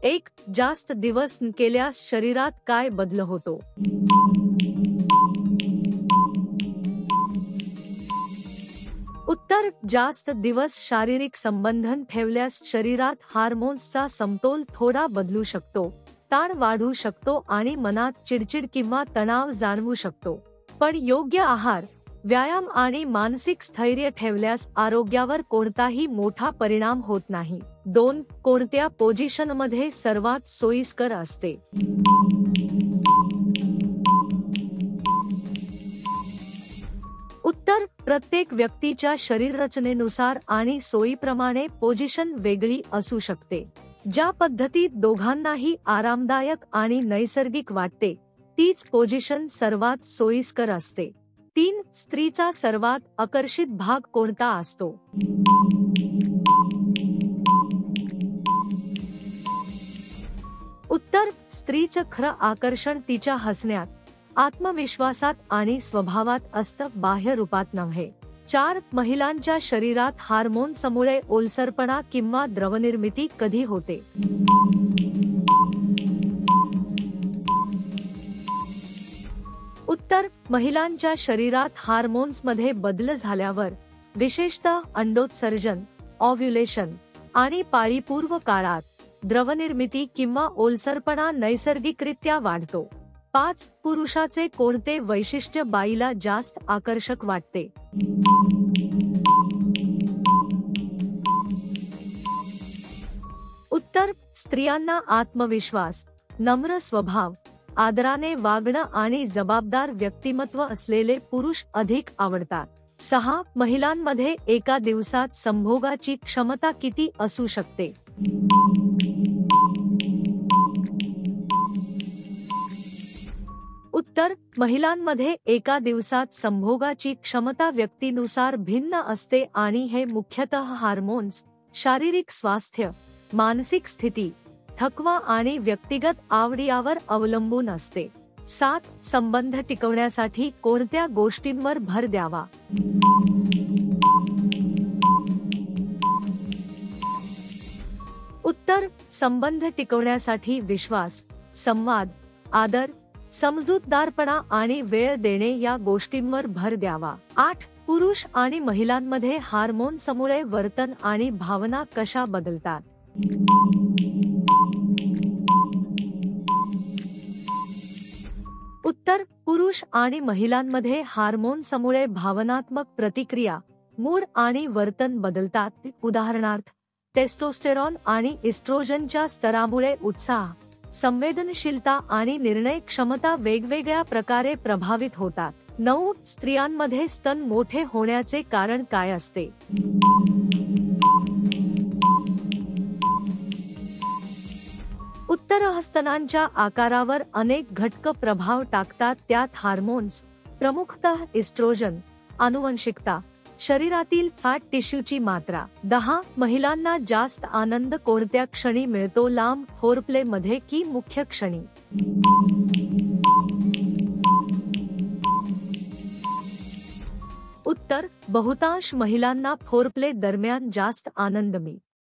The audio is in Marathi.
1. जास्त दिवस केल्यास शरीरात काय बदल होतो? उत्तर. जास्त दिवस शारीरिक संबंधन ठेवल्यास शरीरात हार्मोन्सचा समतोल थोडा बदलू शकतो, ताण वाढू शकतो आणि मनात चिडचिड किंवा तणाव जाणवू शकतो. पण योग्य आहार, व्यायाम आणि मानसिक स्थैर्य ठेवल्यास आरोग्यावर कोणताही मोठा परिणाम होत नाही. 2. कोणत्या पोझिशनमध्ये सर्वात सोयीस्कर असते? उत्तर. प्रत्येक व्यक्तीच्या शरीररचनेनुसार आणि सोयीप्रमाणे पोझिशन वेगळी असू शकते. ज्या पद्धतीत दोघांनाही आरामदायक आणि नैसर्गिक वाटते, तीच पोझिशन सर्वात सोयीस्कर असते. 3. स्त्रीचा सर्वात आकर्षित भाग कोणता असतो? उत्तर. स्त्रीचं खरं आकर्षण तिच्या हसण्यात, आत्मविश्वासात आणि स्वभावात असतं, बाह्य रूपात नव्हे. 4. महिलांच्या शरीरात हार्मोन्समुळे ओलसरपणा किंवा द्रवनिर्मिती कधी होते? उत्तर. महिलांच्या शरीरात हार्मोन्समध्ये बदल झाल्यावर, विशेषतः अंडोत्सर्जन, ओव्ह्युलेशन आणि पाळीपूर्व काळात, द्रवनिर्मिती किंवा ओलसरपणा नैसर्गिकरित्या वाढतो. 5. पुरुषाचे कोणते वैशिष्ट्य बाईला जास्त आकर्षक वाटते? उत्तर. स्त्रियांना आत्मविश्वास, नम्र स्वभाव, आदराने वागणं आणि जबाबदार व्यक्तिमत्व असलेले पुरुष अधिक आवडतात. 6. महिलांमध्ये एका दिवसात संभोगाची क्षमता किती असू शकते? उत्तर. महिलांमध्ये एका दिवसात संभोगाची क्षमता व्यक्तीनुसार भिन्न असते आणि हे मुख्यतः हार्मोन्स, शारीरिक स्वास्थ्य, मानसिक स्थिती, थकवा आणि व्यक्तिगत आवडी यावर अवलंबून असते. 7. संबंध टिकवण्यासाठी कोणत्या गोष्टींवर भर द्यावा? उत्तर. संबंध टिकवण्यासाठी विश्वास, संवाद, आदर, समजूतदारपणा आणि वेळ देणे या गोष्टींवर भर द्यावा. 8. पुरुष आणि महिलांमध्ये हार्मोन्समुळे वर्तन आणि भावना कशा बदलतात? उत्तर. पुरुष आणि महिलांमध्ये हार्मोन्समुळे भावनात्मक प्रतिक्रिया, मूड आणि वर्तन बदलतात. उदाहरणार्थ, टेस्टोस्टेरॉन आणि इस्ट्रोजनच्या स्तरामुळे उत्साह, संवेदनशीलता आणि निर्णय क्षमता वेगवेगळ्या प्रकारे प्रभावित होतात. 9. स्त्रियांमध्ये स्तन मोठे होण्याचे कारण काय असते? उत्तर. स्तनांच्या आकारावर अनेक घटक प्रभाव टाकतात, त्यात हार्मोन्स, प्रमुखतः इस्ट्रोजन, आनुवंशिकता, शरीरातील फॅट टिश्यूची मात्रा. 10. महिलांना जास्त आनंद कोणत्या क्षणी मिळतो, लांब फोरप्ले मध्ये की मुख्य क्षणी? उत्तर. बहुतांश महिलांना फोरप्ले दरम्यान जास्त आनंद मिळतो.